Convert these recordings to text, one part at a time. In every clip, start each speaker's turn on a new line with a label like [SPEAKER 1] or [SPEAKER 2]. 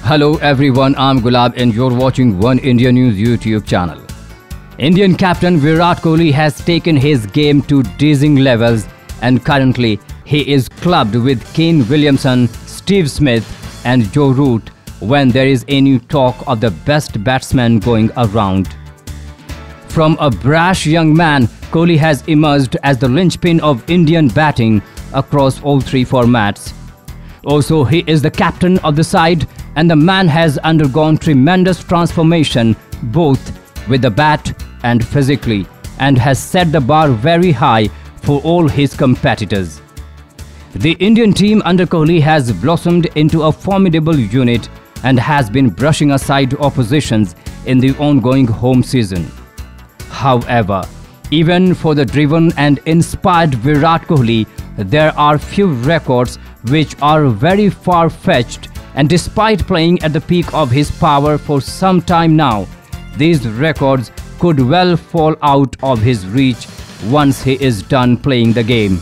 [SPEAKER 1] Hello everyone, I'm Gulab and you're watching One India News YouTube channel. Indian captain Virat Kohli has taken his game to dizzying levels and currently he is clubbed with Kane Williamson, Steve Smith and Joe Root when there is any talk of the best batsman going around. From a brash young man, Kohli has emerged as the linchpin of Indian batting across all three formats. Also, he is the captain of the side and the man has undergone tremendous transformation both with the bat and physically and has set the bar very high for all his competitors. The Indian team under Kohli has blossomed into a formidable unit and has been brushing aside oppositions in the ongoing home season. However, even for the driven and inspired Virat Kohli, there are few records which are very far-fetched, and despite playing at the peak of his power for some time now, these records could well fall out of his reach once he is done playing the game.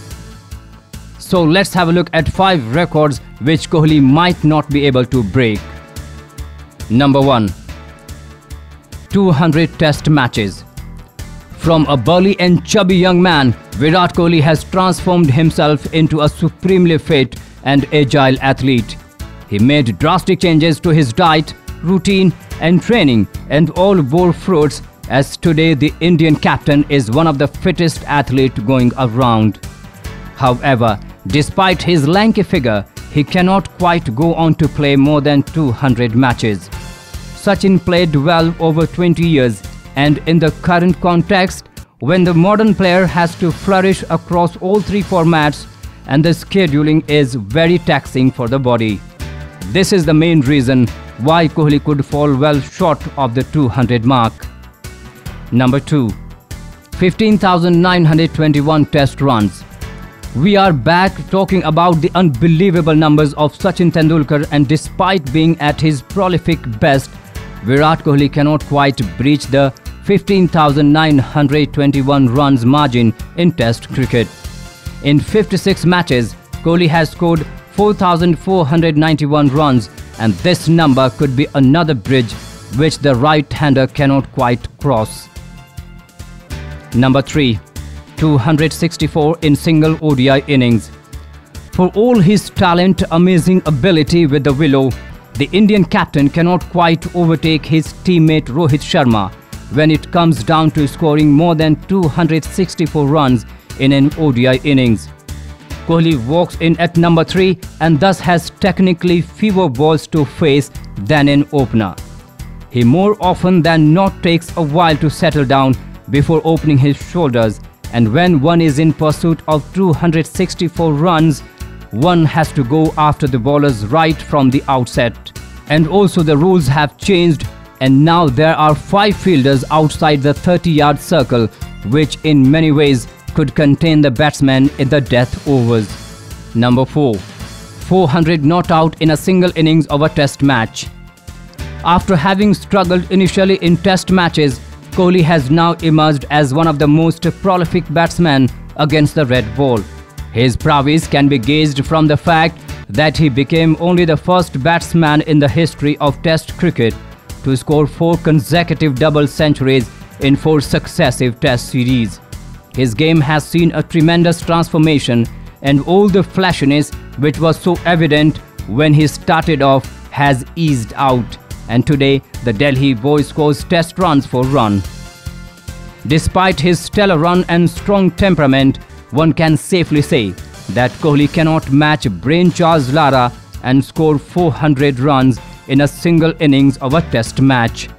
[SPEAKER 1] So let's have a look at 5 records which Kohli might not be able to break. Number 1. 200 Test matches. From a burly and chubby young man, Virat Kohli has transformed himself into a supremely fit and agile athlete. He made drastic changes to his diet, routine and training and all bore fruits as today the Indian captain is one of the fittest athletes going around. However, despite his lanky figure, he cannot quite go on to play more than 200 matches. Sachin played well over 20 years and in the current context, when the modern player has to flourish across all three formats and the scheduling is very taxing for the body. This is the main reason why Kohli could fall well short of the 200 mark. Number 2. 15,921 Test runs. We are back talking about the unbelievable numbers of Sachin Tendulkar, and despite being at his prolific best, Virat Kohli cannot quite breach the 15,921 runs margin in Test cricket. In 56 matches, Kohli has scored 4,491 runs, and this number could be another bridge which the right-hander cannot quite cross. Number 3. 264 in single ODI innings. For all his talent, amazing ability with the willow, the Indian captain cannot quite overtake his teammate Rohit Sharma when it comes down to scoring more than 264 runs in an ODI innings. Kohli walks in at number 3 and thus has technically fewer balls to face than an opener. He more often than not takes a while to settle down before opening his shoulders, and when one is in pursuit of 264 runs, one has to go after the bowlers right from the outset. And also the rules have changed and now there are 5 fielders outside the 30-yard circle, which in many ways could contain the batsman in the death overs. Number 4. 400 not out in a single innings of a test match. After having struggled initially in test matches, Kohli has now emerged as one of the most prolific batsmen against the red ball. His prowess can be gauged from the fact that he became only the first batsman in the history of Test cricket to score 4 consecutive double centuries in 4 successive Test series. His game has seen a tremendous transformation, and all the flashiness which was so evident when he started off has eased out, and today the Delhi boy scores Test runs for run. Despite his stellar run and strong temperament, one can safely say that Kohli cannot match Brain Charles Lara and score 400 runs in a single innings of a test match.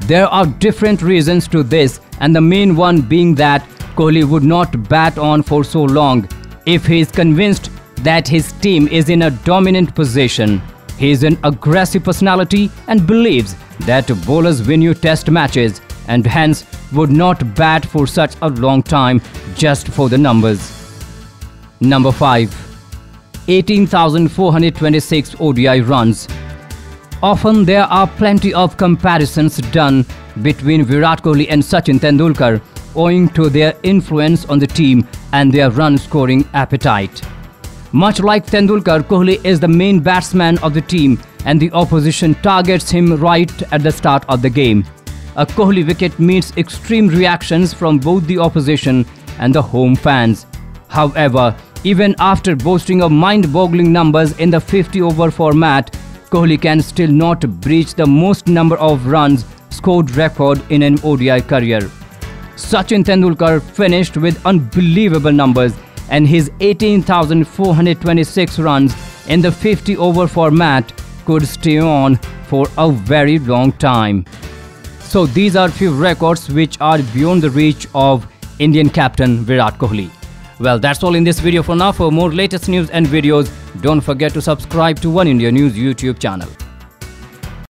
[SPEAKER 1] There are different reasons to this, and the main one being that Kohli would not bat on for so long if he is convinced that his team is in a dominant position. He is an aggressive personality and believes that bowlers win you test matches and hence would not bat for such a long time just for the numbers. Number 5. 18,426 ODI runs. Often there are plenty of comparisons done between Virat Kohli and Sachin Tendulkar owing to their influence on the team and their run-scoring appetite. Much like Tendulkar, Kohli is the main batsman of the team and the opposition targets him right at the start of the game. A Kohli wicket meets extreme reactions from both the opposition and the home fans. However, even after boasting of mind-boggling numbers in the 50-over format, Kohli can still not breach the most number of runs scored record in an ODI career. Sachin Tendulkar finished with unbelievable numbers, and his 18,426 runs in the 50-over format could stay on for a very long time. So these are few records which are beyond the reach of Indian captain Virat Kohli. Well, that's all in this video for now. For more latest news and videos, don't forget to subscribe to One India News YouTube channel.